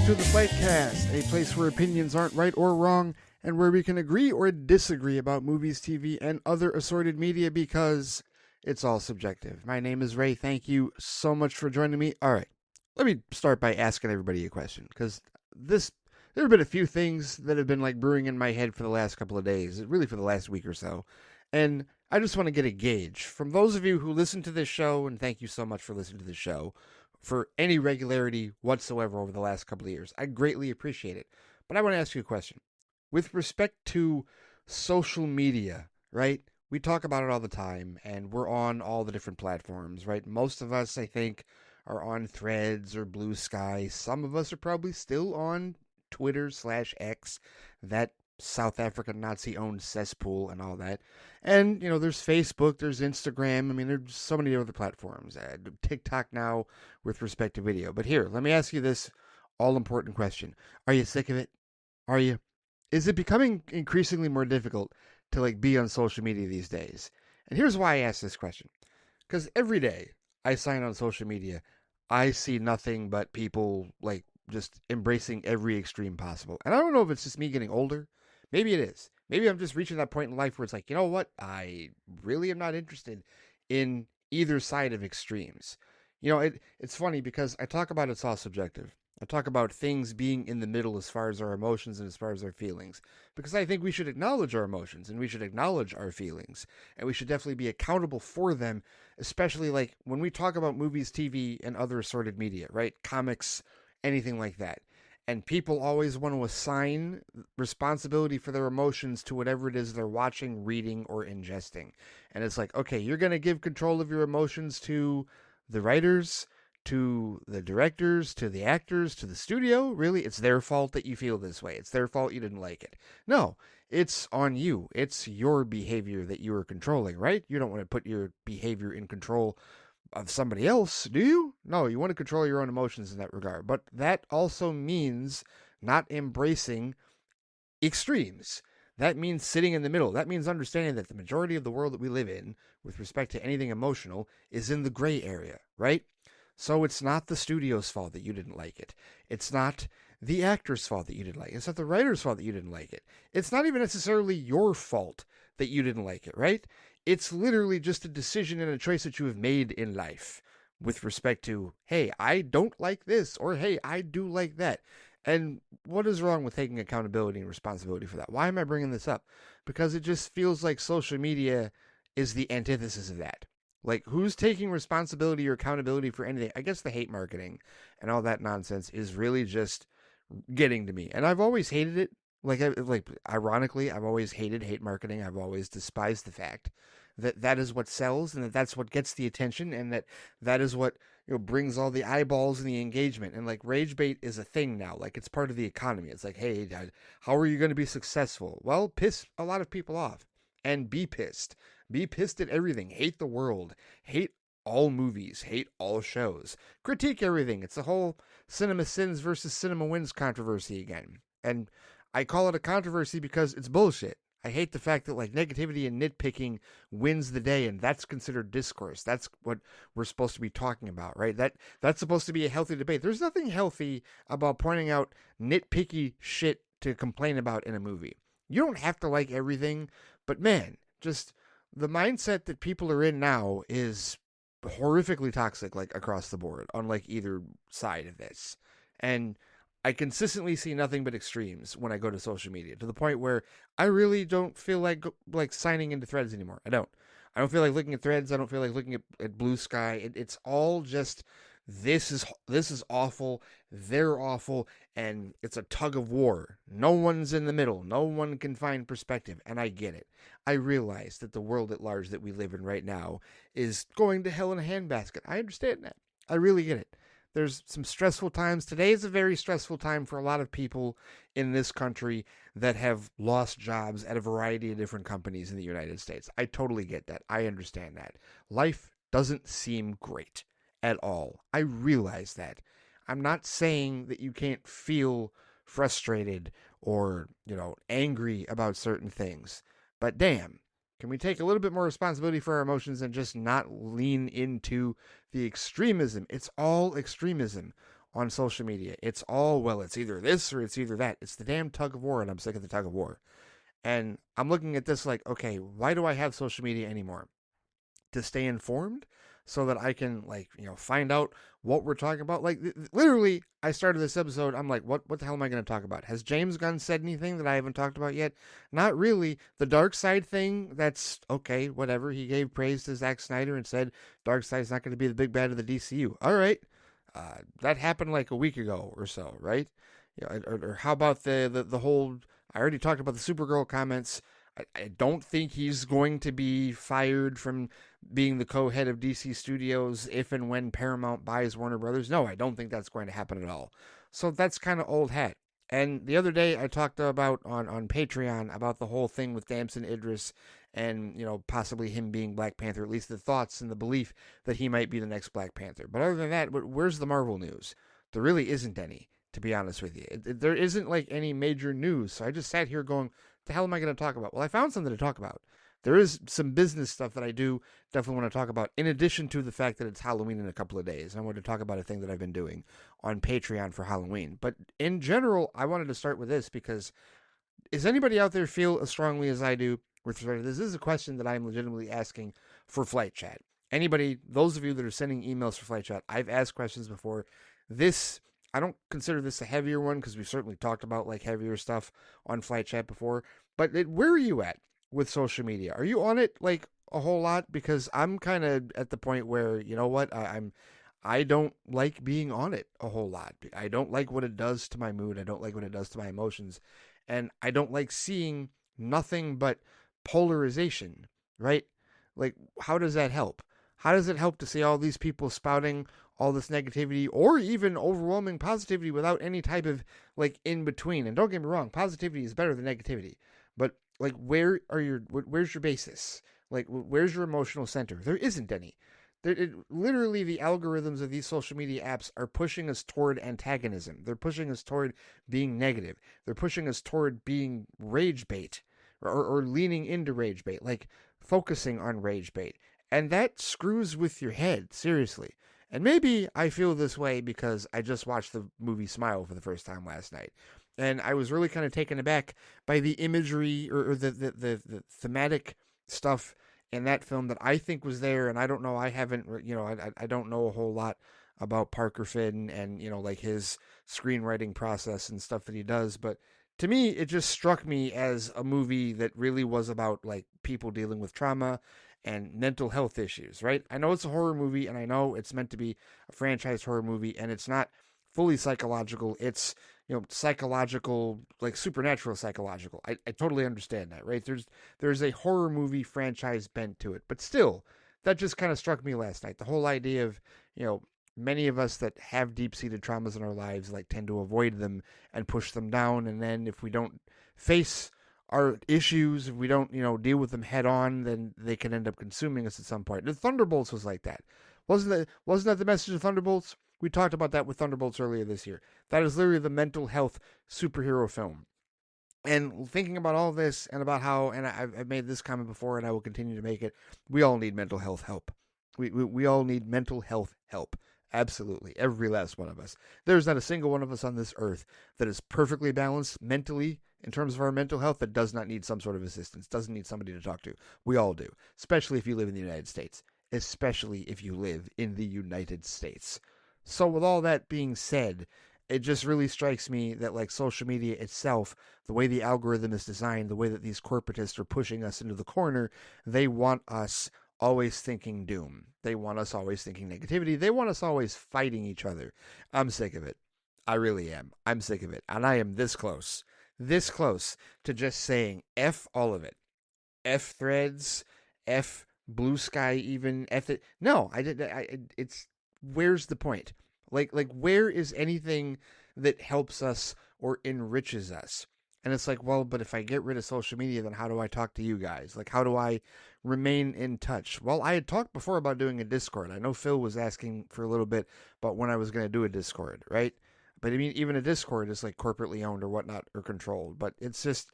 to the Fightcast, a place where opinions aren't right or wrong, and where we can agree or disagree about movies, TV, and other assorted media because it's all subjective. My name is Ray. Thank you so much for joining me. All right, let me start by asking everybody a question, because there have been a few things that have been like brewing in my head for the last couple of days, really for the last week or so, and I just want to get a gauge from those of you who listen to this show, and thank you so much for listening to this show, for any regularity whatsoever over the last couple of years. I greatly appreciate it. But I want to ask you a question. With respect to social media, right? We talk about it all the time, and we're on all the different platforms, right? Most of us, I think, are on Threads or Blue Sky. Some of us are probably still on Twitter/X, that South African Nazi-owned cesspool and all that. And, there's Facebook, there's Instagram. I mean, there's so many other platforms. TikTok now with respect to video. But here, let me ask you this all-important question. Are you sick of it? Are you? Is it becoming increasingly more difficult to, be on social media these days? And here's why I ask this question. Because every day I sign on social media, I see nothing but people, just embracing every extreme possible. And I don't know if it's just me getting older. Maybe it is. Maybe I'm just reaching that point in life where it's like, you know what? I really am not interested in either side of extremes. It's funny because I talk about it's all subjective. I talk about things being in the middle as far as our emotions and as far as our feelings. Because I think we should acknowledge our emotions and we should acknowledge our feelings. And we should definitely be accountable for them, especially when we talk about movies, TV, and other assorted media, right? Comics, anything like that. And people always want to assign responsibility for their emotions to whatever it is they're watching, reading, or ingesting. And it's like, okay, you're going to give control of your emotions to the writers, to the directors, to the actors, to the studio? Really? It's their fault that you feel this way. It's their fault you didn't like it. No, it's on you. It's your behavior that you are controlling, right? You don't want to put your behavior in control of somebody else, do you? No, you want to control your own emotions in that regard. But that also means not embracing extremes. That means sitting in the middle. That means understanding that the majority of the world that we live in, with respect to anything emotional, is in the gray area, right? So it's not the studio's fault that you didn't like it. It's not the actor's fault that you didn't like it. It's not the writer's fault that you didn't like it. It's not even necessarily your fault that you didn't like it, right? It's literally just a decision and a choice that you have made in life with respect to, hey, I don't like this, or hey, I do like that. And what is wrong with taking accountability and responsibility for that? Why am I bringing this up? Because it just feels like social media is the antithesis of that. Who's taking responsibility or accountability for anything? I guess the hate marketing and all that nonsense is really just getting to me. And I've always hated it. Ironically, I've always hated hate marketing. I've always despised the fact that is what sells, and that's what gets the attention, and that is what brings all the eyeballs and the engagement. And rage bait is a thing now. It's part of the economy. It's hey, Dad, how are you going to be successful? Well, piss a lot of people off, and be pissed. Be pissed at everything. Hate the world. Hate all movies. Hate all shows. Critique everything. It's the whole cinema sins versus cinema wins controversy again. And I call it a controversy because it's bullshit. I hate the fact that negativity and nitpicking wins the day, and that's considered discourse. That's what we're supposed to be talking about, right? That's supposed to be a healthy debate. There's nothing healthy about pointing out nitpicky shit to complain about in a movie. You don't have to like everything, but man, just the mindset that people are in now is horrifically toxic, across the board, on either side of this. And I consistently see nothing but extremes when I go to social media, to the point where I really don't feel like signing into Threads anymore. I don't feel like looking at Threads. I don't feel like looking at Blue Sky. It's all just this is awful. They're awful, and it's a tug of war. No one's in the middle. No one can find perspective, and I get it. I realize that the world at large that we live in right now is going to hell in a handbasket. I understand that. I really get it. There's some stressful times. Today is a very stressful time for a lot of people in this country that have lost jobs at a variety of different companies in the United States. I totally get that. I understand that. Life doesn't seem great at all. I realize that. I'm not saying that you can't feel frustrated or, angry about certain things. But damn, can we take a little bit more responsibility for our emotions and just not lean into the extremism? It's all extremism. on social media. It's all, well, it's either this or it's either that. It's the damn tug of war, and I'm sick of the tug of war. And I'm looking at this like, okay, why do I have social media anymore? To stay informed so that I can, like, find out what we're talking about. Like, literally, I started this episode, I'm like, what the hell am I going to talk about? Has James Gunn said anything that I haven't talked about yet? Not really. The Dark Side thing, that's okay, whatever. He gave praise to Zack Snyder and said Dark Side's not going to be the big bad of the DCU. All right. That happened like a week ago or so, right? Or how about the whole, I already talked about the Supergirl comments. I don't think he's going to be fired from being the co-head of DC Studios if and when Paramount buys Warner Brothers. No, I don't think that's going to happen at all. So that's kind of old hat. And the other day I talked about on Patreon about the whole thing with Damson Idris and, possibly him being Black Panther, at least the thoughts and the belief that he might be the next Black Panther. But other than that, where's the Marvel news? There really isn't any, to be honest with you. There isn't like any major news. So I just sat here going, the hell am I going to talk about? Well, I found something to talk about. There is some business stuff that I do definitely want to talk about, in addition to the fact that it's Halloween in a couple of days. And I wanted to talk about a thing that I've been doing on Patreon for Halloween. But in general, I wanted to start with this because does anybody out there feel as strongly as I do with respect to this? This is a question that I'm legitimately asking for Flight Chat. Anybody, those of you that are sending emails for Flight Chat, I've asked questions before. This, I don't consider this a heavier one because we've certainly talked about like heavier stuff on Flight Chat before. But where are you at with social media? Are you on it like a whole lot? Because I'm kind of at the point where, you know what, I don't like being on it a whole lot. I don't like what it does to my mood. I don't like what it does to my emotions. And I don't like seeing nothing but polarization, right? Like, how does that help? How does it help to see all these people spouting all this negativity or even overwhelming positivity without any type of like in between? And don't get me wrong, positivity is better than negativity. But like, where's your basis? Like, where's your emotional center? There isn't any. Literally, the algorithms of these social media apps are pushing us toward antagonism. They're pushing us toward being negative. They're pushing us toward being rage bait or leaning into rage bait, like focusing on rage bait. And that screws with your head, seriously. And maybe I feel this way because I just watched the movie Smile for the first time last night. And I was really kind of taken aback by the imagery or the thematic stuff in that film that I think was there. And I don't know, I haven't, I don't know a whole lot about Parker Finn and, like his screenwriting process and stuff that he does. But to me, it just struck me as a movie that really was about like people dealing with trauma and mental health issues, right? I know it's a horror movie and I know it's meant to be a franchise horror movie and it's not fully psychological. It's, psychological, like supernatural psychological. I totally understand that, right? There's a horror movie franchise bent to it, but still, that just kind of struck me last night. The whole idea of, many of us that have deep-seated traumas in our lives like tend to avoid them and push them down, and then if we don't face our issues, if we don't, deal with them head on, then they can end up consuming us at some point. The Thunderbolts was like that. Wasn't that the message of Thunderbolts? We talked about that with Thunderbolts earlier this year. That is literally the mental health superhero film. And thinking about all this and about how, and I've made this comment before and I will continue to make it, we all need mental health help. We all need mental health help. Absolutely. Every last one of us. There's not a single one of us on this earth that is perfectly balanced mentally in terms of our mental health that does not need some sort of assistance, doesn't need somebody to talk to. We all do, especially if you live in the United States. Especially if you live in the United States. So with all that being said, it just really strikes me that like social media itself, the way the algorithm is designed, the way that these corporatists are pushing us into the corner, they want us always thinking doom. They want us always thinking negativity. They want us always fighting each other. I'm sick of it. I really am. I'm sick of it. And I am this close to just saying F all of it. F threads, F Blue Sky, even F it. No, it's, where's the point? Like where is anything that helps us or enriches us? And it's like, well, but if I get rid of social media, then how do I talk to you guys? Like, how do I remain in touch? Well, I had talked before about doing a Discord. I know Phil was asking for a little bit about when I was going to do a Discord, right? But I mean, even a Discord is like corporately owned or whatnot or controlled. But it's just,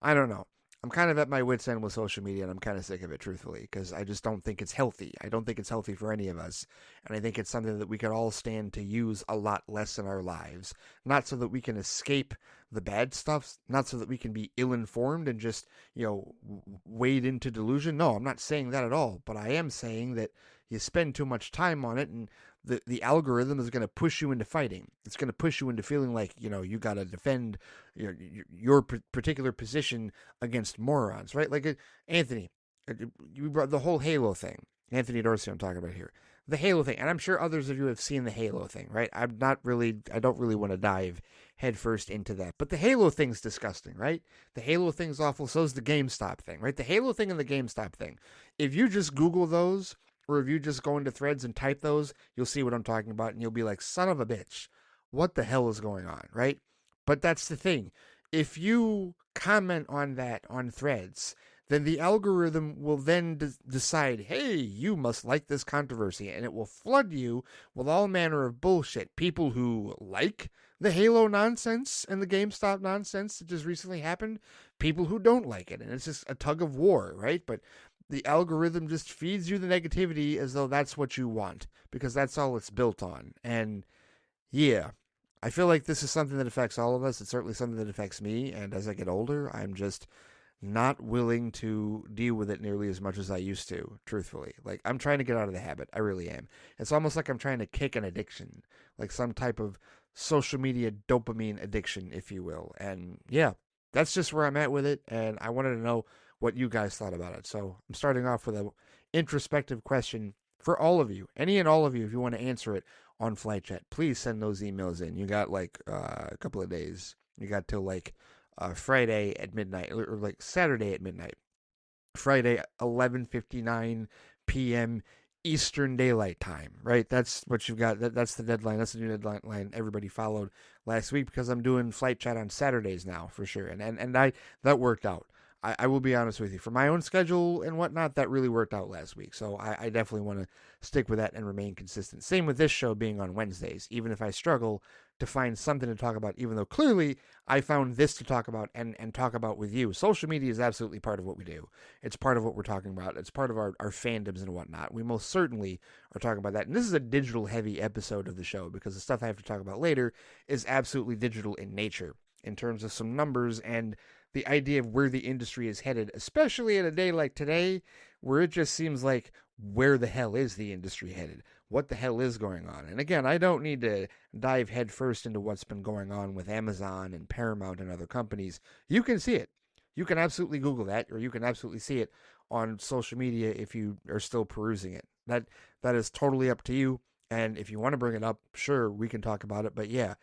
I don't know. I'm kind of at my wit's end with social media, and I'm kind of sick of it, truthfully, because I just don't think it's healthy. I don't think it's healthy for any of us, and I think it's something that we could all stand to use a lot less in our lives. Not so that we can escape the bad stuff, not so that we can be ill-informed and just, wade into delusion. No, I'm not saying that at all, but I am saying that you spend too much time on it, and the algorithm is going to push you into fighting. It's going to push you into feeling like, you got to defend your particular position against morons, right? Like Anthony, you brought the whole Halo thing. Anthony Dorsey, I'm talking about here. The Halo thing, and I'm sure others of you have seen the Halo thing, right? I don't really want to dive headfirst into that. But the Halo thing's disgusting, right? The Halo thing's awful. So's the GameStop thing, right? The Halo thing and the GameStop thing. If you just Google those, or if you just go into threads and type those, you'll see what I'm talking about, and you'll be like, son of a bitch, what the hell is going on, right? But that's the thing. If you comment on that on threads, then the algorithm will then decide, hey, you must like this controversy, and it will flood you with all manner of bullshit. People who like the Halo nonsense and the GameStop nonsense that just recently happened, people who don't like it, and it's just a tug of war, right? But the algorithm just feeds you the negativity as though that's what you want, because that's all it's built on. And yeah, I feel like this is something that affects all of us. It's certainly something that affects me, and as I get older, I'm just not willing to deal with it nearly as much as I used to, truthfully. Like, I'm trying to get out of the habit. I really am. It's almost like I'm trying to kick an addiction, like some type of social media dopamine addiction, if you will. And yeah, that's just where I'm at with it, and I wanted to know what you guys thought about it. So I'm starting off with an introspective question for all of you, any and all of you, if you want to answer it on Flight Chat. Please send those emails in. You got like a couple of days. You got till like Friday at midnight, or like Saturday at midnight. Friday 11:59 p.m. Eastern Daylight Time, right? That's what you've got. That's the deadline. That's the new deadline everybody followed last week, because I'm doing Flight Chat on Saturdays now for sure, and that worked out. I will be honest with you. For my own schedule and whatnot, that really worked out last week. So I definitely want to stick with that and remain consistent. Same with this show being on Wednesdays, even if I struggle to find something to talk about, even though clearly I found this to talk about and talk about with you. Social media is absolutely part of what we do. It's part of what we're talking about. It's part of our fandoms and whatnot. We most certainly are talking about that. And this is a digital heavy episode of the show, because the stuff I have to talk about later is absolutely digital in nature, in terms of some numbers and the idea of where the industry is headed, especially in a day like today, where it just seems like, where the hell is the industry headed? What the hell is going on? And again, I don't need to dive headfirst into what's been going on with Amazon and Paramount and other companies. You can see it. You can absolutely Google that, or you can absolutely see it on social media if you are still perusing it. That is totally up to you. And if you want to bring it up, sure, we can talk about it. But yeah,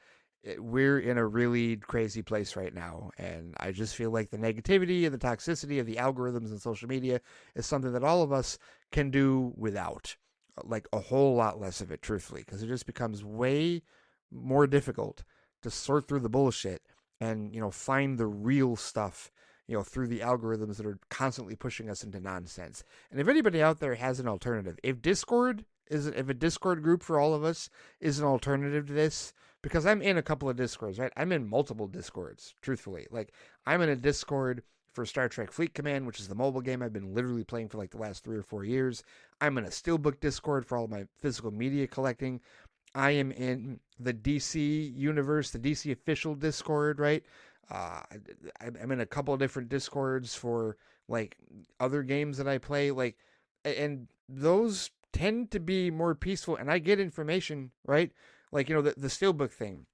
we're in a really crazy place right now, and I just feel like the negativity and the toxicity of the algorithms and social media is something that all of us can do without, like a whole lot less of it, truthfully, because it just becomes way more difficult to sort through the bullshit and find the real stuff, through the algorithms that are constantly pushing us into nonsense. And if anybody out there has an alternative, if a Discord group for all of us is an alternative to this, because I'm in a couple of Discords, right? I'm in multiple Discords, truthfully. Like, I'm in a Discord for Star Trek Fleet Command, which is the mobile game I've been literally playing for like the last 3 or 4 years. I'm in a Steelbook Discord for all of my physical media collecting. I am in the DC universe, the DC official Discord, right? I'm in a couple of different Discords for like other games that I play, like, and those tend to be more peaceful, and I get information, right? Like, the Steelbook thing,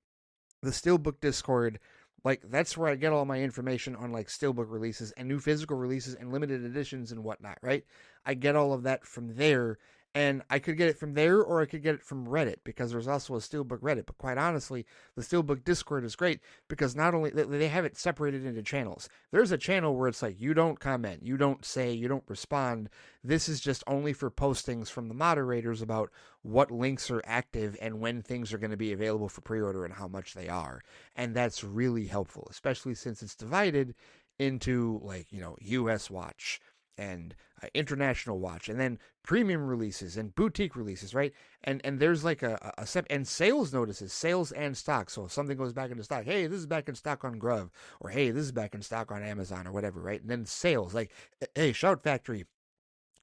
the Steelbook Discord, like, that's where I get all my information on, like, Steelbook releases and new physical releases and limited editions and whatnot, right? I get all of that from there, and I could get it from there, or I could get it from Reddit, because there's also a Steelbook Reddit. But quite honestly, the Steelbook Discord is great, because not only they have it separated into channels. There's a channel where it's like, you don't comment, you don't say, you don't respond. This is just only for postings from the moderators about what links are active and when things are going to be available for pre-order and how much they are. And that's really helpful, especially since it's divided into, like, US Watch and international watch, and then premium releases and boutique releases, right? And there's like a step, and sales notices, sales and stock. So if something goes back into stock, hey, this is back in stock on Grub, or hey, this is back in stock on Amazon or whatever, right? And then sales, like, hey, Shout Factory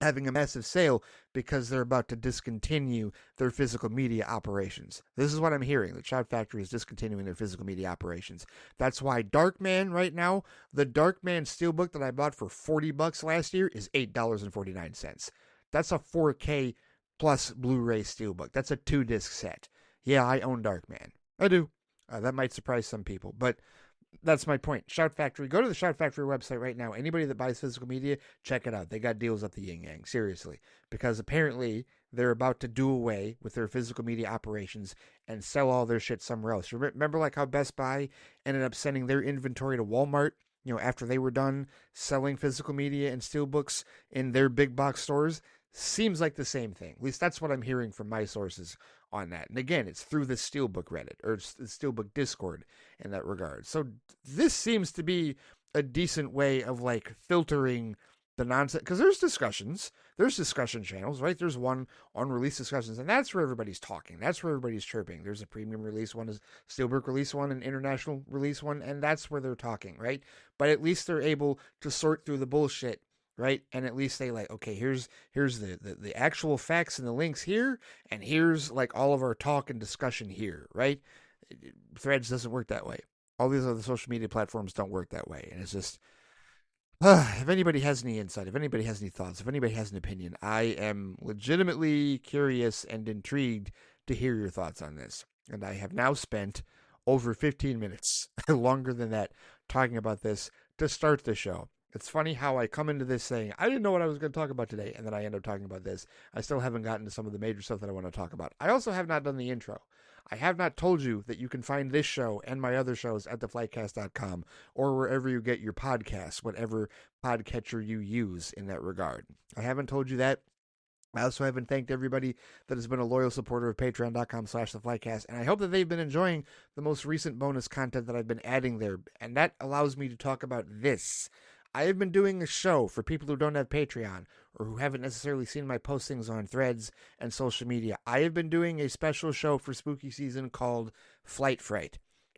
having a massive sale because they're about to discontinue their physical media operations. This is what I'm hearing. The Shout Factory is discontinuing their physical media operations. That's why Darkman right now, the Darkman Steelbook that I bought for $40 last year is $8.49. That's a 4K plus Blu-ray Steelbook. That's a 2-disc set. Yeah, I own Darkman. I do. That might surprise some people, but that's my point. Shout Factory. Go to the Shout Factory website right now. Anybody that buys physical media, check it out. They got deals at the yin yang. Seriously. Because apparently they're about to do away with their physical media operations and sell all their shit somewhere else. Remember like how Best Buy ended up sending their inventory to Walmart, after they were done selling physical media and steelbooks in their big box stores? Seems like the same thing. At least that's what I'm hearing from my sources on that. And again, it's through the Steelbook Reddit or the Steelbook Discord in that regard. So this seems to be a decent way of like filtering the nonsense, because there's discussion channels, right? There's one on release discussions, and that's where everybody's talking. That's where everybody's chirping. There's a premium release one, a Steelbook release one, an international release one, and that's where they're talking, right? But at least they're able to sort through the bullshit, right? And at least they like, okay, here's the actual facts and the links here, and here's like all of our talk and discussion here, right? Threads doesn't work that way. All these other social media platforms don't work that way, and it's just, if anybody has any insight, if anybody has any thoughts, if anybody has an opinion, I am legitimately curious and intrigued to hear your thoughts on this. And I have now spent over 15 minutes, longer than that, talking about this to start the show. It's funny how I come into this saying, I didn't know what I was going to talk about today, and then I end up talking about this. I still haven't gotten to some of the major stuff that I want to talk about. I also have not done the intro. I have not told you that you can find this show and my other shows at theflightcast.com or wherever you get your podcasts, whatever podcatcher you use in that regard. I haven't told you that. I also haven't thanked everybody that has been a loyal supporter of patreon.com/theflightcast, and I hope that they've been enjoying the most recent bonus content that I've been adding there, and that allows me to talk about this. I have been doing a show for people who don't have Patreon or who haven't necessarily seen my postings on Threads and social media. I have been doing a special show for spooky season called Flight Fright.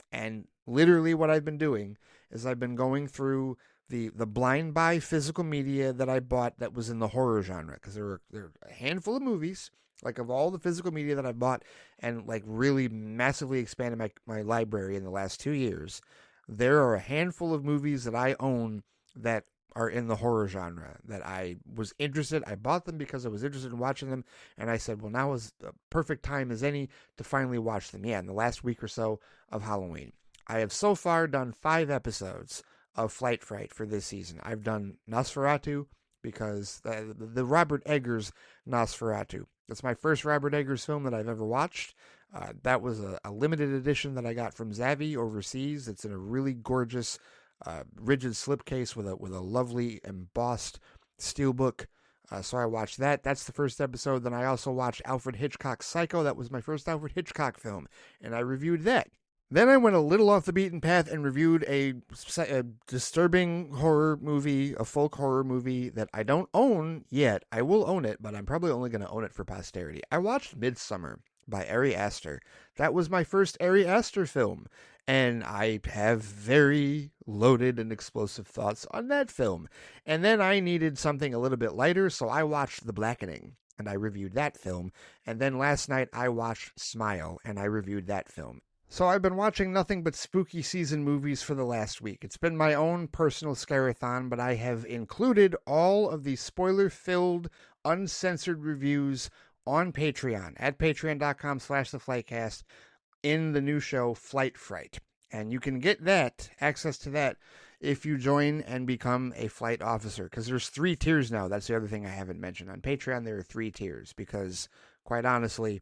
And literally what I've been doing is I've been going through the blind buy physical media that I bought that was in the horror genre. Because there are a handful of movies, like of all the physical media that I bought and like really massively expanded my library in the last 2 years. There are a handful of movies that I own that are in the horror genre that I was interested. I bought them because I was interested in watching them, and I said, well, now is the perfect time as any to finally watch them. Yeah, in the last week or so of Halloween. I have so far done 5 episodes of Flight Fright for this season. I've done Nosferatu because the Robert Eggers Nosferatu. It's my first Robert Eggers film that I've ever watched. That was a limited edition that I got from Zavvi overseas. It's in a really gorgeous rigid slipcase with a lovely embossed steelbook. So I watched that. That's the first episode. Then I also watched Alfred Hitchcock's Psycho. That was my first Alfred Hitchcock film, and I reviewed that. Then I went a little off the beaten path and reviewed a disturbing horror movie, a folk horror movie that I don't own yet. I will own it, but I'm probably only going to own it for posterity. I watched Midsummer by Ari Aster. That was my first Ari Aster film, and I have very loaded and explosive thoughts on that film. And then I needed something a little bit lighter, so I watched The Blackening, and I reviewed that film. And then last night I watched Smile, and I reviewed that film. So I've been watching nothing but spooky season movies for the last week. It's been my own personal scarathon, but I have included all of the spoiler-filled, uncensored reviews on Patreon at patreon.com/theflightcast in the new show Flight Fright. And you can get that, access to that, if you join and become a flight officer. Because there's 3 tiers now. That's the other thing I haven't mentioned. On Patreon, there are 3 tiers. Because, quite honestly,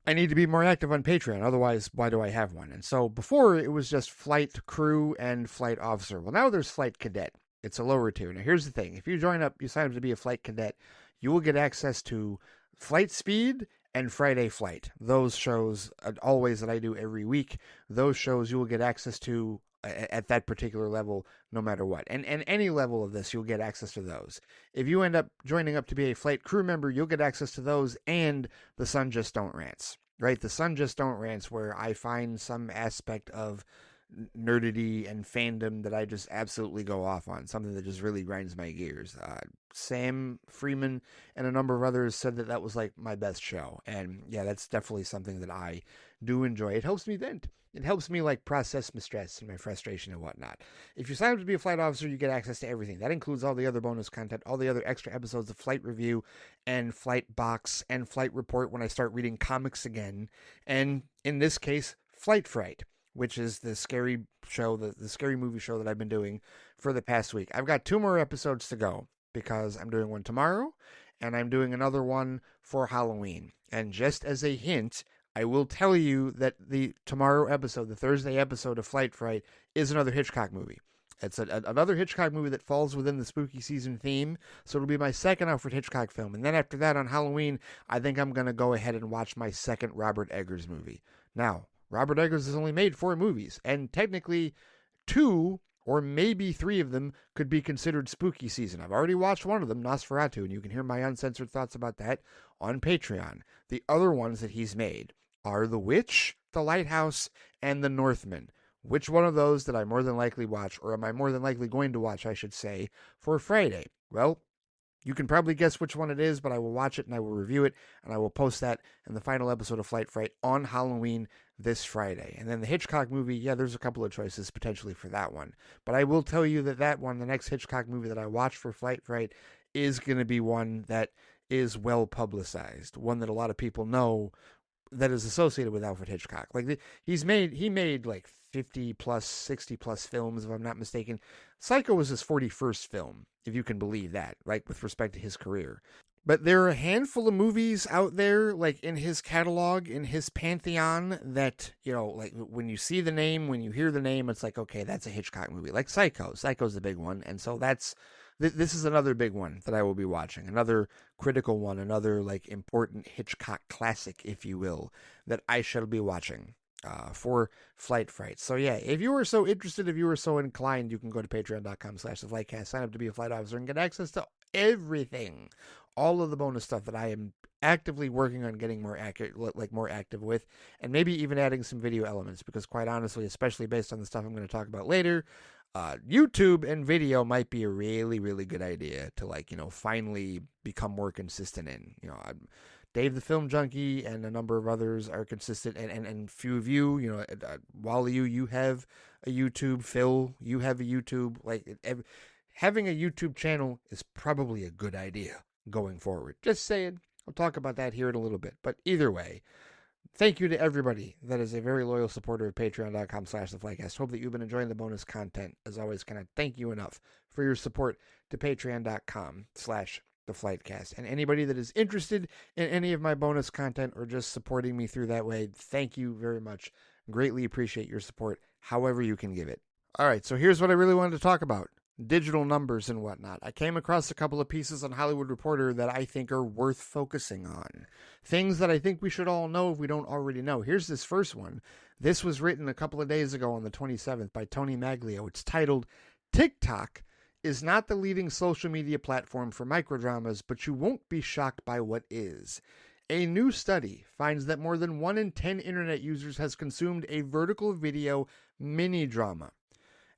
I need to be more active on Patreon. Otherwise, why do I have one? And so before, it was just flight crew and flight officer. Well, now there's flight cadet. It's a lower tier. Now, here's the thing. If you join up, you sign up to be a flight cadet, you will get access to Flight Speed and Friday Flight. Those shows, always that I do every week, those shows you will get access to at that particular level, no matter what. And any level of this, you'll get access to those. If you end up joining up to be a flight crew member, you'll get access to those and the Sun Just Don't Rants. Right? The Sun Just Don't Rants, where I find some aspect of nerdity and fandom that I just absolutely go off on, something that just really grinds my gears. Sam Freeman and a number of others said that was like my best show, and yeah, that's definitely something that I do enjoy. It helps me vent. It helps me like process my stress and my frustration and whatnot. If you sign up to be a flight officer, you get access to everything. That includes all the other bonus content, all the other extra episodes of Flight Review and Flight Box and Flight Report when I start reading comics again. And in this case, Flight Fright, which is the scary show, the scary movie show that I've been doing for the past week. I've got 2 more episodes to go because I'm doing one tomorrow and I'm doing another one for Halloween. And just as a hint, I will tell you that the tomorrow episode, the Thursday episode of Flight Fright, is another Hitchcock movie. It's another Hitchcock movie that falls within the spooky season theme, so it'll be my second Alfred Hitchcock film. And then after that, on Halloween, I think I'm going to go ahead and watch my second Robert Eggers movie. Now, Robert Eggers has only made 4 movies, and technically 2 or maybe 3 of them could be considered spooky season. I've already watched one of them, Nosferatu, and you can hear my uncensored thoughts about that on Patreon. The other ones that he's made are The Witch, The Lighthouse, and The Northman. Which one of those did I more than likely watch, or am I more than likely going to watch, I should say, for Friday? Well, you can probably guess which one it is, but I will watch it and I will review it, and I will post that in the final episode of Flight Fright on Halloween this Friday. And then the Hitchcock movie, yeah, there's a couple of choices potentially for that one. But I will tell you that one, the next Hitchcock movie that I watch for Flight Fright, is going to be one that is well publicized, one that a lot of people know that is associated with Alfred Hitchcock. Like he made like 50 plus, 60 plus films, if I'm not mistaken. Psycho was his 41st film, if you can believe that, like with respect to his career. But there are a handful of movies out there, like in his catalog, in his pantheon, that, you know, like when you see the name, when you hear the name, it's like, okay, that's a Hitchcock movie. Like Psycho. Psycho's the big one. And so this is another big one that I will be watching. Another critical one, another like important Hitchcock classic, if you will, that I shall be watching for Flight Fright. So yeah, if you are so interested, if you are so inclined, you can go to patreon.com/theflightcast, sign up to be a flight officer, and get access to everything. All of the bonus stuff that I am actively working on getting more active with, and maybe even adding some video elements, because quite honestly, especially based on the stuff I'm going to talk about later, YouTube and video might be a really, really good idea to, like, you know, finally become more consistent in. You know, Dave the Film Junkie and a number of others are consistent, and few of you, you know, Wally, you have a YouTube, Phil, you have a YouTube. Like, having a YouTube channel is probably a good idea going forward. Just saying. I'll talk about that here in a little bit. But either way, thank you to everybody that is a very loyal supporter of patreon.com/theflightcast. Hope that you've been enjoying the bonus content. As always, cannot thank you enough for your support to patreon.com/theflightcast. And anybody that is interested in any of my bonus content or just supporting me through that way, thank you very much. Greatly appreciate your support, however you can give it. All right, so here's what I really wanted to talk about. Digital numbers and whatnot. I came across a couple of pieces on Hollywood Reporter that I think are worth focusing on. Things that I think we should all know if we don't already know. Here's this first one. This was written a couple of days ago on the 27th by Tony Maglio. It's titled, "TikTok is not the leading social media platform for microdramas, but you won't be shocked by what is." A new study finds that more than 1 in 10 internet users has consumed a vertical video mini drama.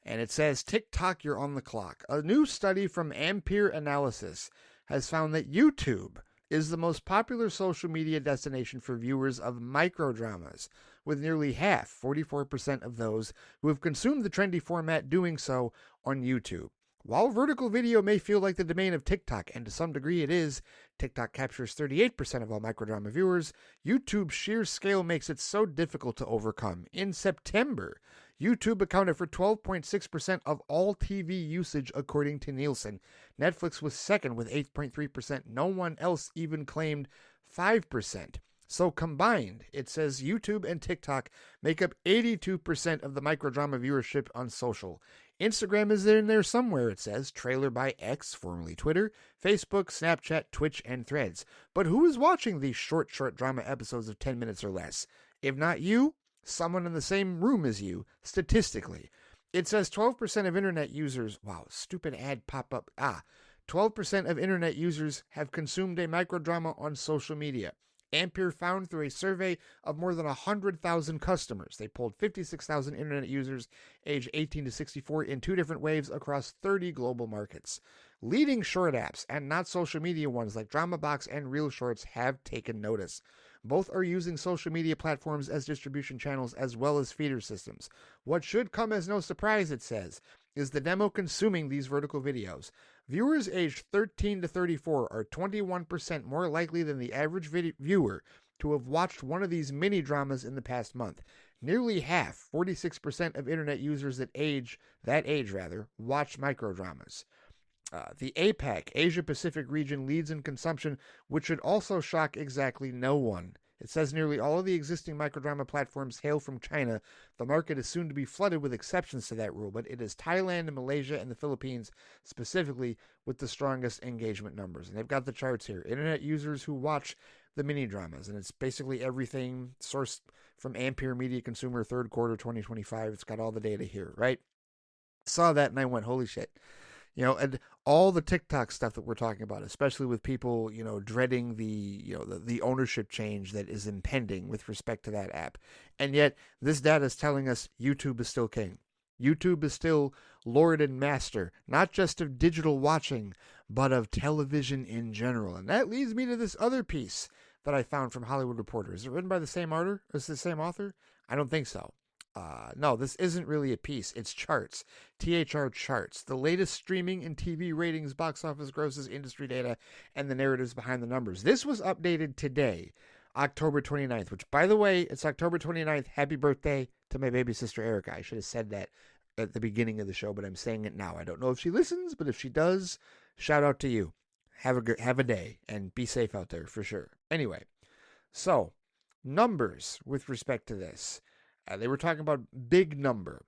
And it says, TikTok, you're on the clock. A new study from Ampere Analysis has found that YouTube is the most popular social media destination for viewers of microdramas, with nearly half, 44% of those who have consumed the trendy format doing so on YouTube. While vertical video may feel like the domain of TikTok, and to some degree it is, TikTok captures 38% of all microdrama viewers, YouTube's sheer scale makes it so difficult to overcome. In September, YouTube accounted for 12.6% of all TV usage, according to Nielsen. Netflix was second with 8.3%. No one else even claimed 5%. So combined, it says YouTube and TikTok make up 82% of the microdrama viewership on social. Instagram is in there somewhere, it says. Trailer by X, formerly Twitter, Facebook, Snapchat, Twitch, and Threads. But who is watching these short drama episodes of 10 minutes or less? If not you, someone in the same room as you, statistically. It says 12% of internet users, wow, stupid ad pop up. 12% of internet users have consumed a microdrama on social media. Ampere found through a survey of more than 100,000 customers. They polled 56,000 internet users aged 18 to 64 in 2 different waves across 30 global markets. Leading short apps and not social media ones like DramaBox and Reel Shorts have taken notice. Both are using social media platforms as distribution channels as well as feeder systems. What should come as no surprise, it says, is the demo consuming these vertical videos. Viewers aged 13 to 34 are 21% more likely than the average viewer to have watched one of these mini dramas in the past month. Nearly half, 46% of internet users that age, watch microdramas. The APAC, Asia Pacific region, leads in consumption, which should also shock exactly no one. It says nearly all of the existing microdrama platforms hail from China. The market is soon to be flooded with exceptions to that rule, but it is Thailand and Malaysia and the Philippines specifically with the strongest engagement numbers. And they've got the charts here. Internet users who watch the mini dramas, and it's basically everything sourced from Ampere Media Consumer third quarter 2025. It's got all the data here, right? Saw that and I went, holy shit. And all the TikTok stuff that we're talking about, especially with people, dreading the ownership change that is impending with respect to that app. And yet this data is telling us YouTube is still king. YouTube is still lord and master, not just of digital watching, but of television in general. And that leads me to this other piece that I found from Hollywood Reporter. Is it written by the same author? Is it the same author? I don't think so. No, this isn't really a piece. It's charts. THR charts. The latest streaming and TV ratings, box office grosses, industry data, and the narratives behind the numbers. This was updated today, October 29th, which, by the way, it's October 29th. Happy birthday to my baby sister, Erica. I should have said that at the beginning of the show, but I'm saying it now. I don't know if she listens, but if she does, shout out to you. Have a day, and be safe out there for sure. Anyway, so numbers with respect to this. They were talking about big number,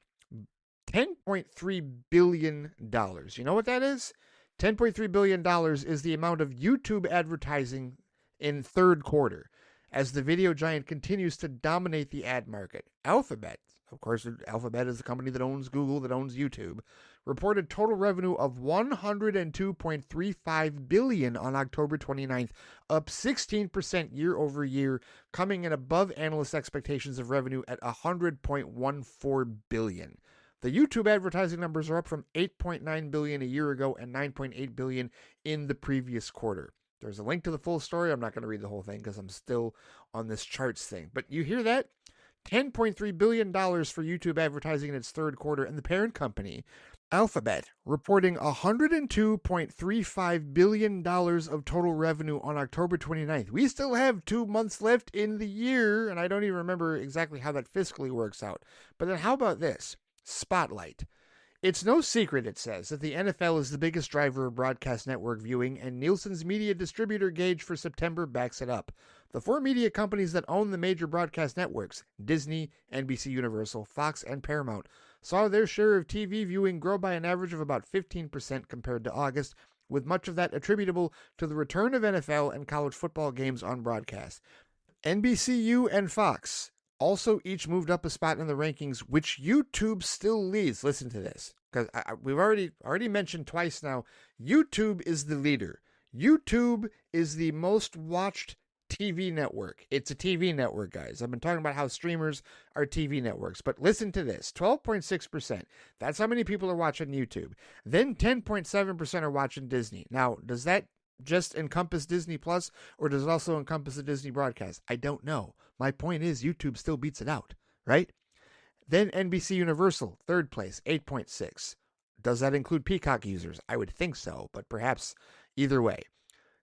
$10.3 billion. You know what that is? $10.3 billion is the amount of YouTube advertising in third quarter as the video giant continues to dominate the ad market. Alphabet, of course, Alphabet is the company that owns Google, that owns YouTube, reported total revenue of $102.35 billion on October 29th, up 16% year over year, coming in above analyst expectations of revenue at $100.14 billion. The YouTube advertising numbers are up from $8.9 billion a year ago and $9.8 billion in the previous quarter. There's a link to the full story. I'm not going to read the whole thing because I'm still on this charts thing. But you hear that? $10.3 billion for YouTube advertising in its third quarter, and the parent company, Alphabet, reporting $102.35 billion of total revenue on October 29th. We still have 2 months left in the year, and I don't even remember exactly how that fiscally works out. But then how about this? Spotlight. It's no secret, it says, that the NFL is the biggest driver of broadcast network viewing, and Nielsen's media distributor gauge for September backs it up. The 4 media companies that own the major broadcast networks, Disney, NBC Universal, Fox, and Paramount, saw their share of TV viewing grow by an average of about 15% compared to August, with much of that attributable to the return of NFL and college football games on broadcast. NBCU and Fox also each moved up a spot in the rankings, which YouTube still leads. Listen to this, because we've already mentioned twice now, YouTube is the leader. YouTube is the most watched TV network. It's a TV network, guys. I've been talking about how streamers are TV networks, but listen to this, 12.6%. That's how many people are watching YouTube. Then 10.7% are watching Disney. Now, does that just encompass Disney Plus, or does it also encompass the Disney broadcast? I don't know. My point is YouTube still beats it out, right? Then NBC Universal, third place, 8.6. Does that include Peacock users? I would think so, but perhaps either way.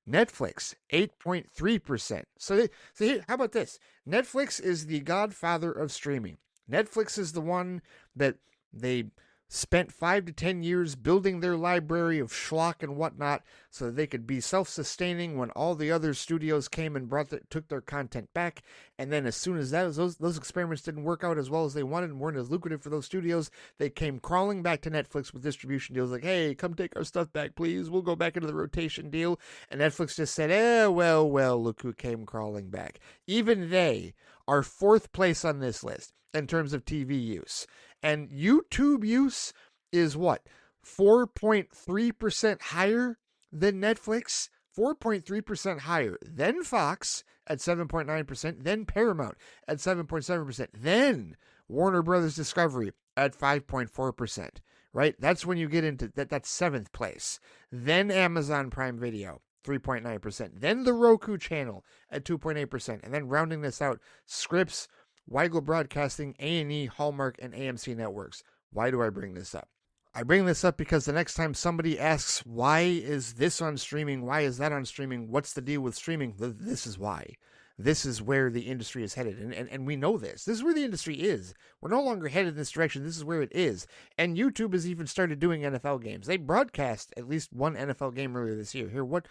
Netflix, 8.3%. So here, how about this? Netflix is the godfather of streaming. Netflix is the one that they spent 5 to 10 years building their library of schlock and whatnot so that they could be self-sustaining when all the other studios came and took their content back. And then as soon as those experiments didn't work out as well as they wanted and weren't as lucrative for those studios, they came crawling back to Netflix with distribution deals like, hey, come take our stuff back, please. We'll go back into the rotation deal. And Netflix just said, well, look who came crawling back. Even they are 4th place on this list in terms of TV use. And YouTube use is what? 4.3% higher than Netflix, 4.3% higher than Fox at 7.9%, then Paramount at 7.7%, then Warner Brothers Discovery at 5.4%, right? That's when you get into that's seventh place. Then Amazon Prime Video, 3.9%. Then the Roku channel at 2.8%. And then rounding this out, Scripps, Weigel Broadcasting, A&E, Hallmark, and AMC Networks. Why do I bring this up? I bring this up because the next time somebody asks, why is this on streaming? Why is that on streaming? What's the deal with streaming? This is why. This is where the industry is headed. And we know this. This is where the industry is. We're no longer headed in this direction. This is where it is. And YouTube has even started doing NFL games. They broadcast at least one NFL game earlier this year. Here, what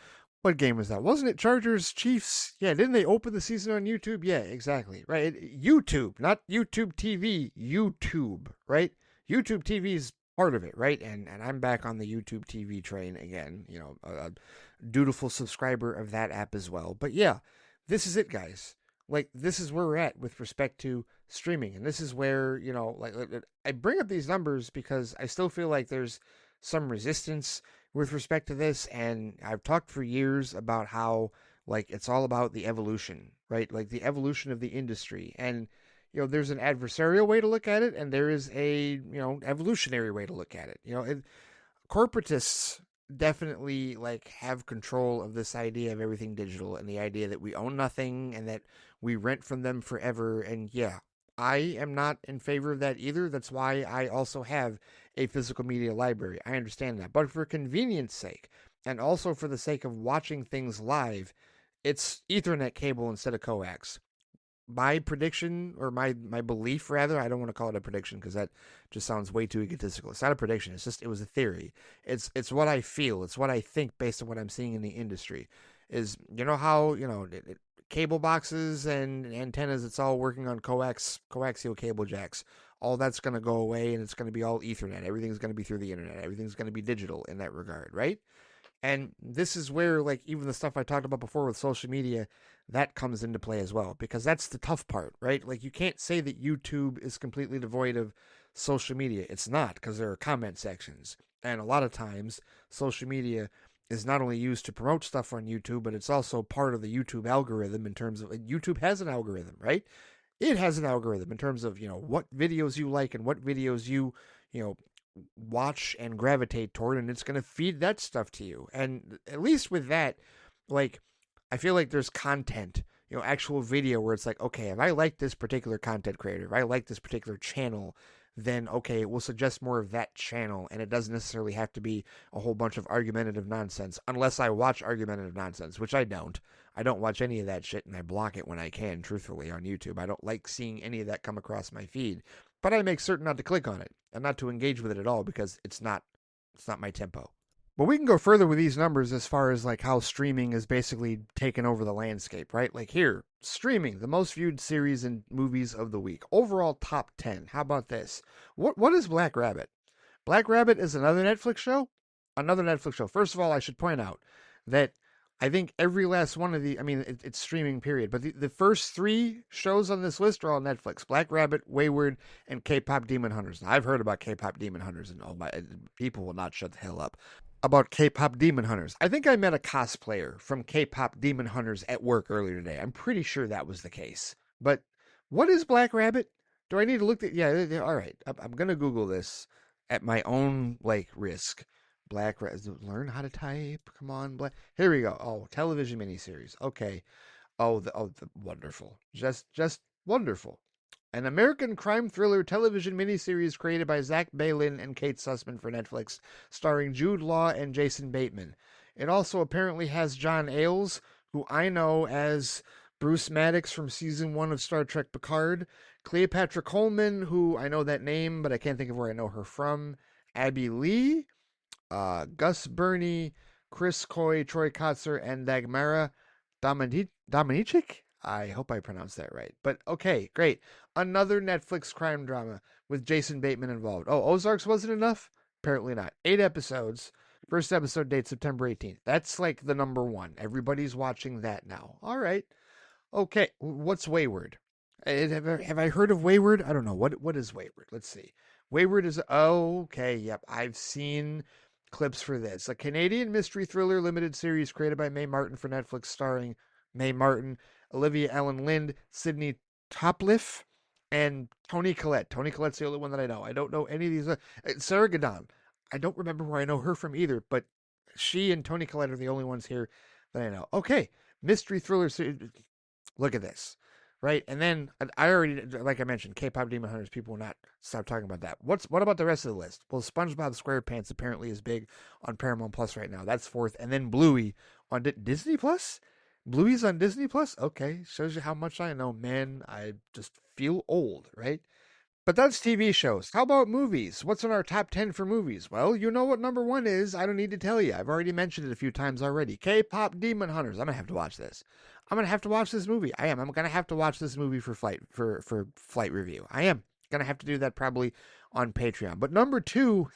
game was that? Wasn't it Chargers Chiefs? Yeah, didn't they open the season on YouTube? Yeah, exactly. Right. YouTube, not YouTube TV, YouTube, right? YouTube TV is part of it, right? And I'm back on the YouTube TV train again, you know, a dutiful subscriber of that app as well. But yeah, this is it, guys. Like, this is where we're at with respect to streaming. And this is where, you know, like I bring up these numbers because I still feel like there's some resistance with respect to this. And I've talked for years about how, like, it's all about the evolution, right? Like the evolution of the industry. And you know, there's an adversarial way to look at it, and there is a, you know, evolutionary way to look at it. You know, corporatists definitely like have control of this idea of everything digital and the idea that we own nothing and that we rent from them forever. And yeah, I am not in favor of that either. That's why I also have a physical media library. I understand that. But for convenience sake, and also for the sake of watching things live, it's Ethernet cable instead of coax. My prediction, or my belief rather, I don't want to call it a prediction because that just sounds way too egotistical. It's not a prediction. It's just, it was a theory. It's what I feel. It's what I think based on what I'm seeing in the industry. Is, you know how, you know, cable boxes and antennas, it's all working on coaxial cable jacks. All that's going to go away and it's going to be all Ethernet. Everything's going to be through the internet. Everything's going to be digital in that regard, right? And this is where, like, even the stuff I talked about before with social media, that comes into play as well, because that's the tough part, right? Like, you can't say that YouTube is completely devoid of social media. It's not, because there are comment sections. And a lot of times, social media is not only used to promote stuff on YouTube, but it's also part of the YouTube algorithm in terms of, YouTube has an algorithm, right? It has an algorithm in terms of, you know, what videos you like and what videos you know, watch and gravitate toward, and it's going to feed that stuff to you. And at least with that, like, I feel like there's content, you know, actual video where it's like, okay, if I like this particular content creator, if I like this particular channel, then okay, it will suggest more of that channel, and it doesn't necessarily have to be a whole bunch of argumentative nonsense, unless I watch argumentative nonsense, which I don't. I don't watch any of that shit, and I block it when I can, truthfully, on YouTube. I don't like seeing any of that come across my feed. But I make certain not to click on it and not to engage with it at all, because it's not my tempo. But we can go further with these numbers as far as like how streaming is basically taken over the landscape, right? Like here, streaming, the most viewed series and movies of the week. Overall top 10. How about this? What is Black Rabbit? Black Rabbit is another Netflix show? Another Netflix show. First of all, I should point out that I think every last one of the, I mean, it's streaming period, but the first three shows on this list are all Netflix: Black Rabbit, Wayward, and K-Pop Demon Hunters. Now, I've heard about K-Pop Demon Hunters, and oh my, people will not shut the hell up about K-Pop Demon Hunters. I think I met a cosplayer from K-Pop Demon Hunters at work earlier today. I'm pretty sure that was the case. But what is Black Rabbit? Do I need to look at, yeah, all right. I'm going to Google this at my own, like, risk. Black Rabbit, learn how to type. Come on, Black. Here we go. Oh, television miniseries. Okay. The wonderful. Just wonderful. An American crime thriller television miniseries created by Zach Baylin and Kate Sussman for Netflix, starring Jude Law and Jason Bateman. It also apparently has John Ailes, who I know as Bruce Maddox from season 1 of Star Trek Picard, Cleopatra Coleman, who I know that name, but I can't think of where I know her from, Abby Lee, Gus Burney, Chris Coy, Troy Kotzer, and Dagmara Dominichik? I hope I pronounced that right. But okay, great. Another Netflix crime drama with Jason Bateman involved. Oh, Ozarks wasn't enough? Apparently not. 8 episodes. First episode date September 18th. That's like the number one. Everybody's watching that now. All right. Okay. What's Wayward? Have I heard of Wayward? I don't know. What is Wayward? Let's see. Wayward is okay. Yep, I've seen clips for this. A Canadian mystery thriller limited series created by Mae Martin for Netflix, starring Mae Martin, Olivia Allen Lind, Sydney Topliff, and Tony Collette. Tony Collette's the only one that I know. I don't know any of these. Sarah Gadon. I don't remember where I know her from either, but she and Tony Collette are the only ones here that I know. Okay, mystery thriller series. Look at this, right? And then I already, like I mentioned, K-pop Demon Hunters. People will not stop talking about that. What about the rest of the list? Well, SpongeBob SquarePants apparently is big on Paramount Plus right now. That's fourth, and then Bluey on Disney Plus. Bluey's on Disney Plus. Okay, shows you how much I know. Man, I just feel old, right? But that's TV shows. How about movies? What's in our top 10 for movies? Well, you know what number one is. I don't need to tell you. I've already mentioned it a few times already. K-pop Demon Hunters. I'm going to have to watch this. I'm going to have to watch this movie. I am. I'm going to have to watch this movie for flight review. I am going to have to do that probably on Patreon. But number two,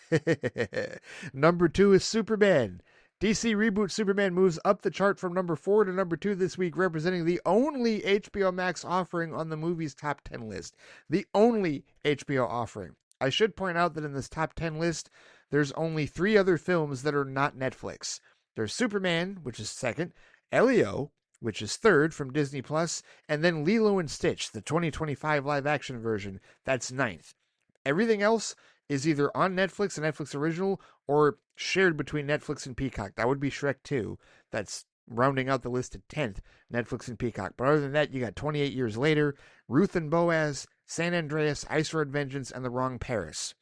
number two is Superman. DC reboot Superman moves up the chart from number 4 to number 2 this week, representing the only HBO Max offering on the movie's top 10 list. The only HBO offering. I should point out that in this top 10 list, there's only 3 other films that are not Netflix. There's Superman, which is second, Elio, which is third from Disney Plus, and then Lilo and Stitch, the 2025 live action version, that's ninth. Everything else is either on Netflix, a Netflix original, or shared between Netflix and Peacock. That would be Shrek 2. That's rounding out the list at 10th, Netflix and Peacock. But other than that, you got 28 Years Later, Ruth and Boaz, San Andreas, Ice Road Vengeance, and The Wrong Paris.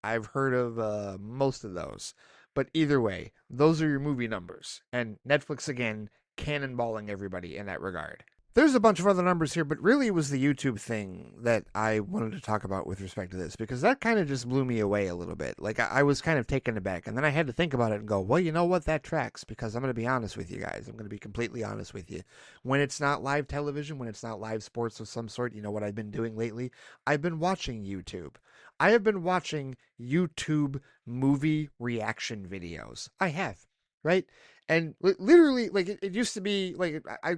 I've heard of most of those. But either way, those are your movie numbers. And Netflix, again, cannonballing everybody in that regard. There's a bunch of other numbers here, but really it was the YouTube thing that I wanted to talk about with respect to this, because that kind of just blew me away a little bit. Like, I was kind of taken aback, and then I had to think about it and go, well, you know what, that tracks, because I'm going to be honest with you guys. I'm going to be completely honest with you. When it's not live television, when it's not live sports of some sort, you know what I've been doing lately? I've been watching YouTube. I have been watching YouTube movie reaction videos. I have, right? And literally, like, it used to be, like, I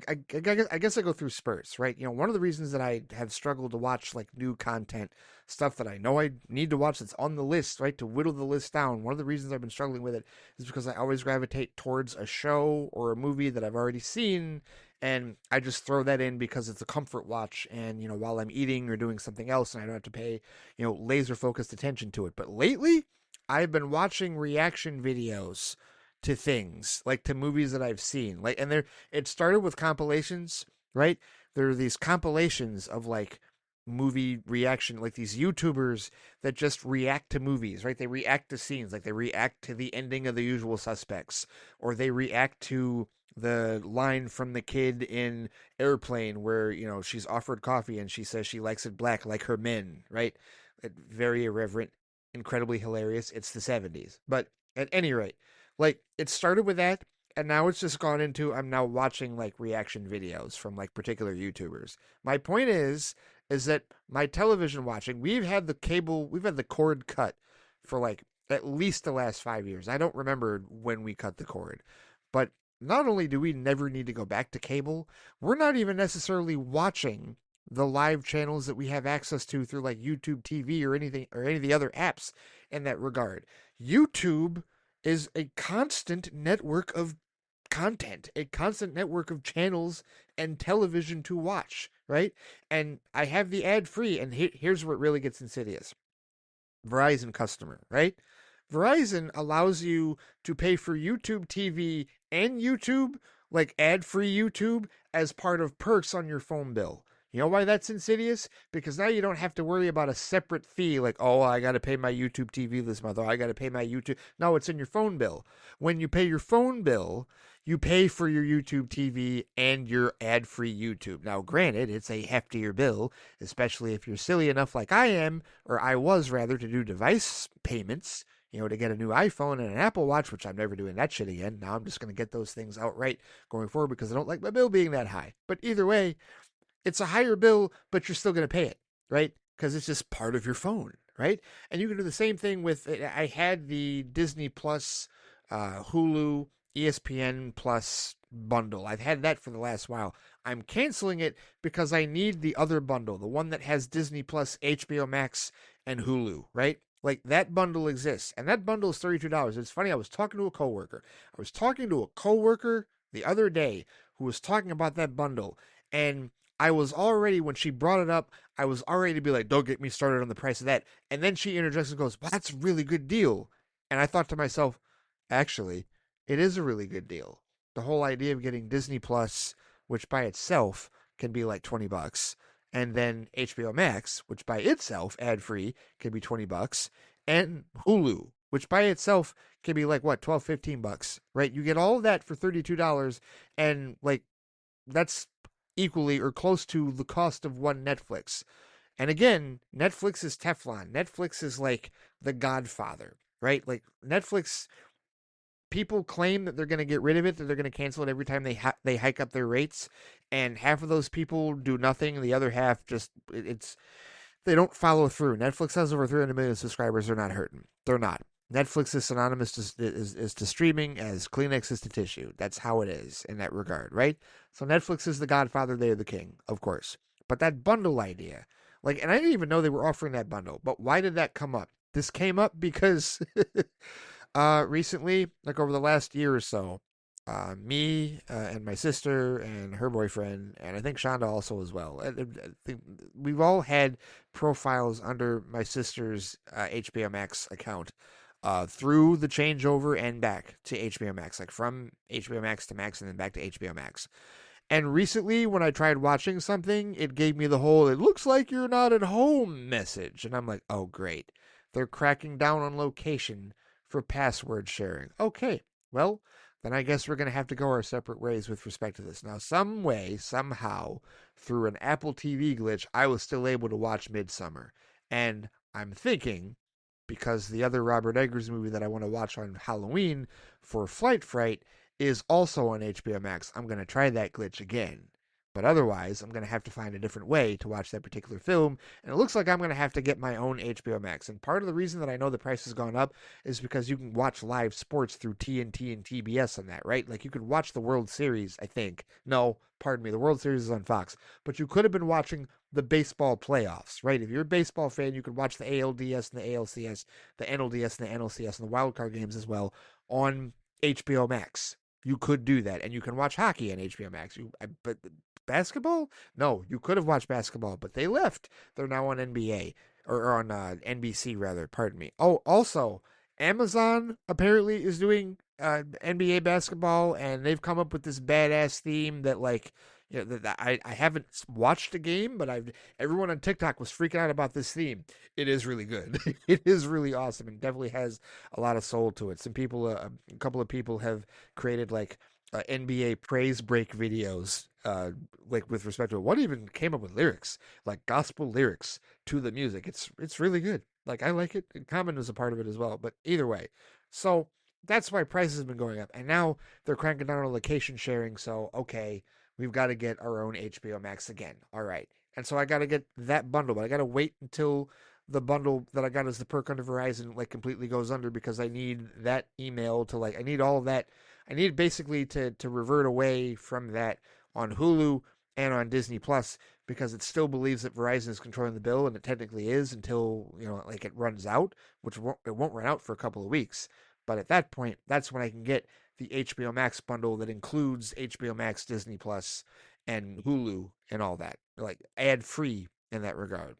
guess I go through spurts, right? You know, one of the reasons that I have struggled to watch, like, new content, stuff that I know I need to watch that's on the list, right, to whittle the list down, one of the reasons I've been struggling with it is because I always gravitate towards a show or a movie that I've already seen, and I just throw that in because it's a comfort watch, and, you know, while I'm eating or doing something else, and I don't have to pay, you know, laser-focused attention to it. But lately, I've been watching reaction videos to things, like to movies that I've seen. Like, and it started with compilations, right? There are these compilations of, like, movie reaction, like these YouTubers that just react to movies, right? They react to scenes, like they react to the ending of The Usual Suspects, or they react to the line from the kid in Airplane where, you know, she's offered coffee and she says she likes it black like her men, right? Very irreverent, incredibly hilarious. It's the 70s. But at any rate, like, it started with that, and now it's just gone into, I'm now watching, like, reaction videos from, like, particular YouTubers. My point is that my television watching, we've had the cord cut for, like, at least the last 5 years. I don't remember when we cut the cord. But not only do we never need to go back to cable, we're not even necessarily watching the live channels that we have access to through, like, YouTube TV or anything, or any of the other apps in that regard. YouTube is a constant network of content, a constant network of channels and television to watch, right? And I have the ad free, and here's where it really gets insidious. Verizon customer, right? Verizon allows you to pay for YouTube TV and YouTube, like ad free YouTube, as part of perks on your phone bill. You know why that's insidious? Because now you don't have to worry about a separate fee, like, oh, I got to pay my YouTube TV this month, or I got to pay my YouTube. No, it's in your phone bill. When you pay your phone bill, you pay for your YouTube TV and your ad-free YouTube. Now, granted, it's a heftier bill, especially if you're silly enough like I am, or I was rather, to do device payments, you know, to get a new iPhone and an Apple Watch, which I'm never doing that shit again. Now I'm just going to get those things outright going forward because I don't like my bill being that high. But either way, it's a higher bill, but you're still going to pay it, right? Because it's just part of your phone, right? And you can do the same thing with, I had the Disney Plus, Hulu, ESPN Plus bundle. I've had that for the last while. I'm canceling it because I need the other bundle, the one that has Disney Plus, HBO Max, and Hulu, right? Like, that bundle exists, and that bundle is $32. It's funny, I was talking to a coworker. I was talking to a coworker the other day who was talking about that bundle, and I was already, when she brought it up, I was already to be like, don't get me started on the price of that. And then she interjects and goes, well, that's a really good deal. And I thought to myself, actually, it is a really good deal. The whole idea of getting Disney Plus, which by itself can be like $20, and then HBO Max, which by itself, ad free, can be $20, and Hulu, which by itself can be like what, 12, $15, right? You get all of that for $32, and like that's equally or close to the cost of one Netflix. And again, Netflix is Teflon. Netflix is like the Godfather, right? Like Netflix, people claim that they're going to get rid of it, that they're going to cancel it every time they hike up their rates, and half of those people do nothing, and the other half just it's they don't follow through. Netflix has over 300 million subscribers. They're not hurting. They're not. Netflix is synonymous is to streaming as Kleenex is to tissue. That's how it is in that regard, right? So Netflix is the godfather, they are the king, of course. But that bundle idea, like, and I didn't even know they were offering that bundle, but why did that come up? This came up because recently, like over the last year or so, me and my sister and her boyfriend, and I think Shonda also as well. I think we've all had profiles under my sister's HBO Max account through the changeover and back to HBO Max, like from HBO Max to Max and then back to HBO Max. And recently, when I tried watching something, it gave me the whole, it looks like you're not at home message. And I'm like, oh, great. They're cracking down on location for password sharing. Okay, well, then I guess we're going to have to go our separate ways with respect to this. Now, some way, somehow, through an Apple TV glitch, I was still able to watch Midsummer. And I'm thinking, because the other Robert Eggers movie that I want to watch on Halloween for Flight Fright is also on HBO Max, I'm going to try that glitch again. But otherwise, I'm going to have to find a different way to watch that particular film. And it looks like I'm going to have to get my own HBO Max. And part of the reason that I know the price has gone up is because you can watch live sports through TNT and TBS on that, right? Like you could watch the World Series, I think. No, pardon me, the World Series is on Fox. But you could have been watching the baseball playoffs, right? If you're a baseball fan, you could watch the ALDS and the ALCS, the NLDS and the NLCS, and the wildcard games as well on HBO Max. You could do that, and you can watch hockey on HBO Max. But basketball? No, you could have watched basketball, but they left. They're now on NBA or on NBC rather. Pardon me. Oh, also, Amazon apparently is doing NBA basketball, and they've come up with this badass theme that like. You know, that I haven't watched a game, but everyone on TikTok was freaking out about this theme. It is really good. It is really awesome and definitely has a lot of soul to it. Some people, a couple of people have created like NBA praise break videos, like with respect to it. One even came up with lyrics, like gospel lyrics to the music. It's really good. Like I like it. And Common is a part of it as well. But either way, so that's why prices have been going up, and now they're cranking down on location sharing. So okay, we've got to get our own HBO Max again. All right. And so I got to get that bundle, but I got to wait until the bundle that I got as the perk under Verizon like completely goes under because I need that email to like, I need all of that. I need basically to revert away from that on Hulu and on Disney Plus because it still believes that Verizon is controlling the bill and it technically is until, you know, like it runs out, which it won't run out for a couple of weeks. But at that point, that's when I can get the HBO Max bundle that includes HBO Max, Disney Plus, and Hulu and all that, like ad free in that regard.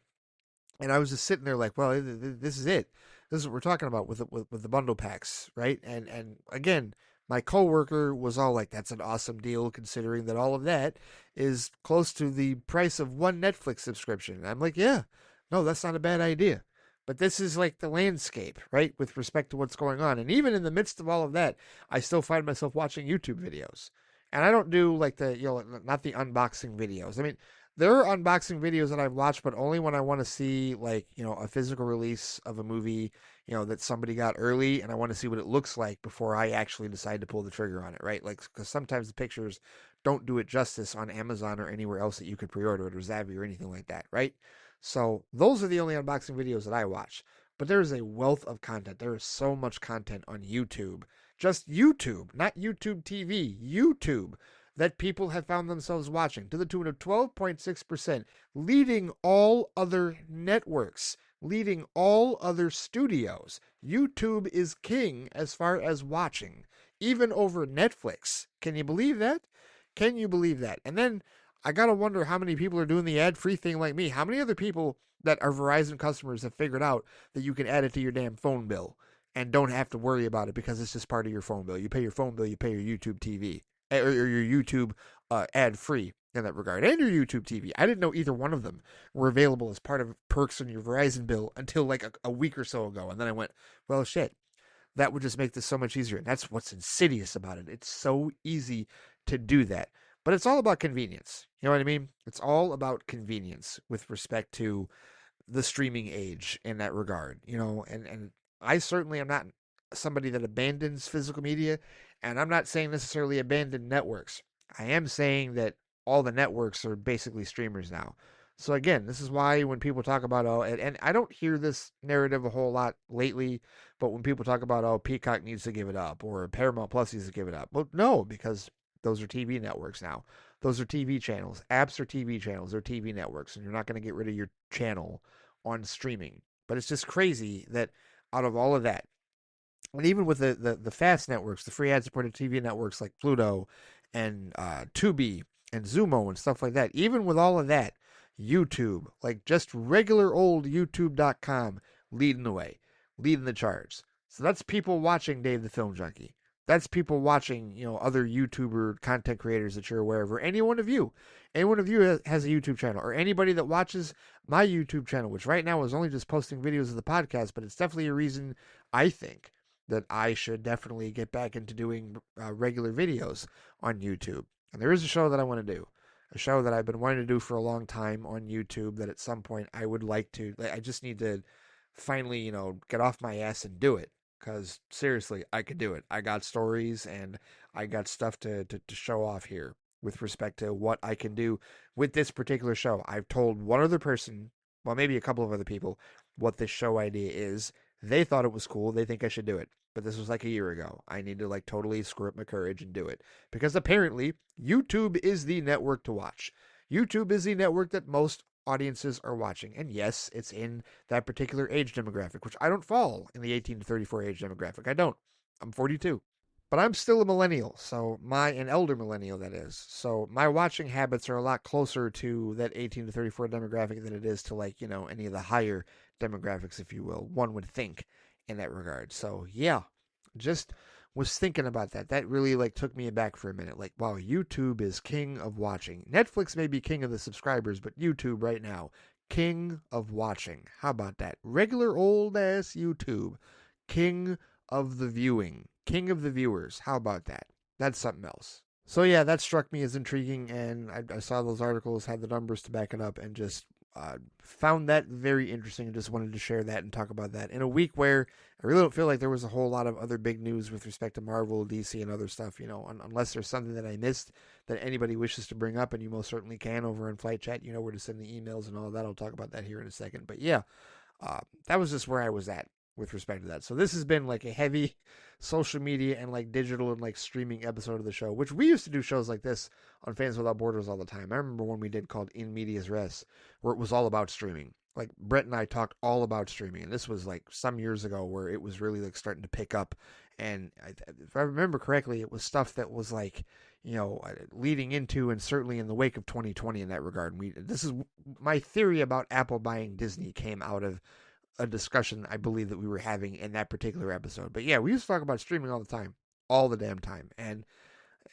And I was just sitting there like, well, this is it. This is what we're talking about with the bundle packs, right? And again, my coworker was all like, "That's an awesome deal, considering that all of that is close to the price of one Netflix subscription." And I'm like, "Yeah, no, that's not a bad idea." But this is like the landscape, right, with respect to what's going on. And even in the midst of all of that, I still find myself watching YouTube videos. And I don't do like the, you know, not the unboxing videos. I mean, there are unboxing videos that I've watched, but only when I want to see like, you know, a physical release of a movie, you know, that somebody got early and I want to see what it looks like before I actually decide to pull the trigger on it, right? Like, because sometimes the pictures don't do it justice on Amazon or anywhere else that you could pre-order it or Zavvi or anything like that, right? So those are the only unboxing videos that I watch. But there is a wealth of content. There is so much content on YouTube. Just YouTube, not YouTube TV, YouTube, that people have found themselves watching to the tune of 12.6%, leading all other networks. leading all other studios. YouTube is king as far as watching, even over Netflix. Can you believe that? Can you believe that? And then I gotta wonder how many people are doing the ad-free thing like me. How many other people that are Verizon customers have figured out that you can add it to your damn phone bill and don't have to worry about it because it's just part of your phone bill. You pay your phone bill, you pay your YouTube TV or your YouTube ad-free in that regard, and your YouTube TV. I didn't know either one of them were available as part of perks on your Verizon bill until like a week or so ago, and then I went, well, shit, that would just make this so much easier. And that's what's insidious about it. It's so easy to do that. But it's all about convenience. You know what I mean? It's all about convenience with respect to the streaming age in that regard, and I certainly am not somebody that abandons physical media, and I'm not saying necessarily abandon networks. I am saying that all the networks are basically streamers now. So again, this is why when people talk about, oh, and I don't hear this narrative a whole lot lately, but when people talk about, oh, Peacock needs to give it up or Paramount Plus needs to give it up, well, no, because those are TV networks now. Those are TV channels. Apps are TV channels. They're TV networks, and you're not going to get rid of your channel on streaming. But it's just crazy that out of all of that, and even with the fast networks, the free ad-supported TV networks like Pluto and Tubi and Zumo and stuff like that, even with all of that, YouTube, like just regular old YouTube.com, leading the way, leading the charts. So that's people watching Dave the Film Junkie. That's people watching, other YouTuber content creators that you're aware of, or any one of you. Any one of you has a YouTube channel, or anybody that watches my YouTube channel, which right now is only just posting videos of the podcast, but it's definitely a reason I think that I should definitely get back into doing regular videos on YouTube. And there is a show that I want to do, a show that I've been wanting to do for a long time on YouTube that at some point I would like to. I just need to finally, get off my ass and do it. Because seriously, I could do it. I got stories and I got stuff to show off here with respect to what I can do with this particular show. I've told one other person, well, maybe a couple of other people, what this show idea is. They thought it was cool. They think I should do it. But this was like a year ago. I need to like totally screw up my courage and do it. Because apparently, YouTube is the network to watch. YouTube is the network that most audiences are watching. And yes, it's in that particular age demographic, which I don't fall in the 18 to 34 age demographic. I don't. I'm 42. But I'm still a millennial, so an elder millennial, that is. So my watching habits are a lot closer to that 18 to 34 demographic than it is to like, any of the higher demographics, if you will, one would think in that regard. So yeah, just was thinking about that. That really like took me aback for a minute. Like, wow, YouTube is king of watching. Netflix may be king of the subscribers, but YouTube right now, king of watching. How about that? Regular old ass YouTube, king of the viewing, king of the viewers. How about that? That's something else. So yeah, that struck me as intriguing, and I saw those articles, had the numbers to back it up, and just found that very interesting, and just wanted to share that and talk about that in a week where I really don't feel like there was a whole lot of other big news with respect to Marvel, DC, and other stuff, unless there's something that I missed that anybody wishes to bring up, and you most certainly can over in Flight Chat. You know where to send the emails and all of that. I'll talk about that here in a second. But yeah, that was just where I was at with respect to that. So this has been like a heavy social media and like digital and like streaming episode of the show, which we used to do shows like this on Fans Without Borders all the time. I remember one we did called In Medias Res, where it was all about streaming. Like Brett and I talked all about streaming, and this was like some years ago where it was really like starting to pick up. And if I remember correctly, it was stuff that was like, leading into and certainly in the wake of 2020 in that regard. This is my theory about Apple buying Disney came out of a discussion I believe that we were having in that particular episode. But yeah, we used to talk about streaming all the time, all the damn time. And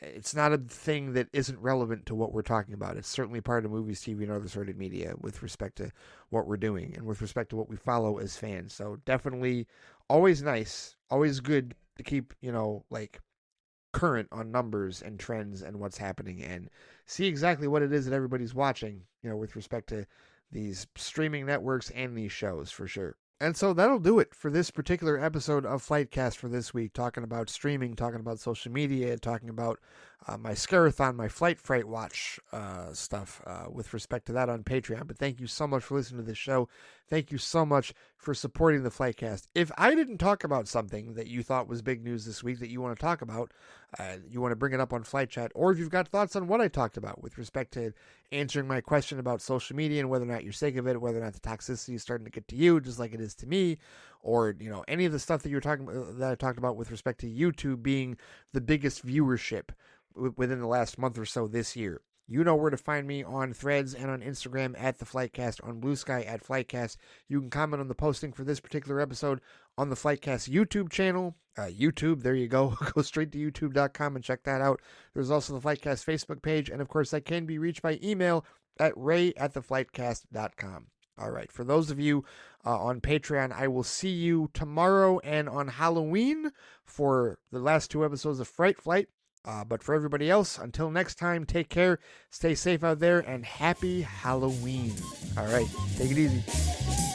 it's not a thing that isn't relevant to what we're talking about. It's certainly part of movies, TV, and other sorted media with respect to what we're doing and with respect to what we follow as fans. So definitely always nice, always good to keep, like current on numbers and trends and what's happening and see exactly what it is that everybody's watching, with respect to these streaming networks and these shows for sure. And so that'll do it for this particular episode of Flightcast for this week, talking about streaming, talking about social media, talking about my Scarathon, my Flight Fright Watch stuff with respect to that on Patreon. But thank you so much for listening to this show. thank you so much for supporting the Flightcast. If I didn't talk about something that you thought was big news this week that you want to talk about, you want to bring it up on Flight Chat, or if you've got thoughts on what I talked about with respect to answering my question about social media and whether or not you're sick of it, whether or not the toxicity is starting to get to you just like it is to me, or any of the stuff that you were talking about, that I talked about with respect to YouTube being the biggest viewership within the last month or so this year. You know where to find me on Threads and on Instagram at The Flightcast, on Blue Sky at Flightcast. You can comment on the posting for this particular episode on the Flightcast YouTube channel. YouTube, there you go. Go straight to youtube.com and check that out. There's also the Flightcast Facebook page, and of course, I can be reached by email at ray@theflightcast.com. All right, for those of you on Patreon, I will see you tomorrow and on Halloween for the last 2 episodes of Fright Flight. But for everybody else, until next time, take care, stay safe out there, and happy Halloween. All right, take it easy.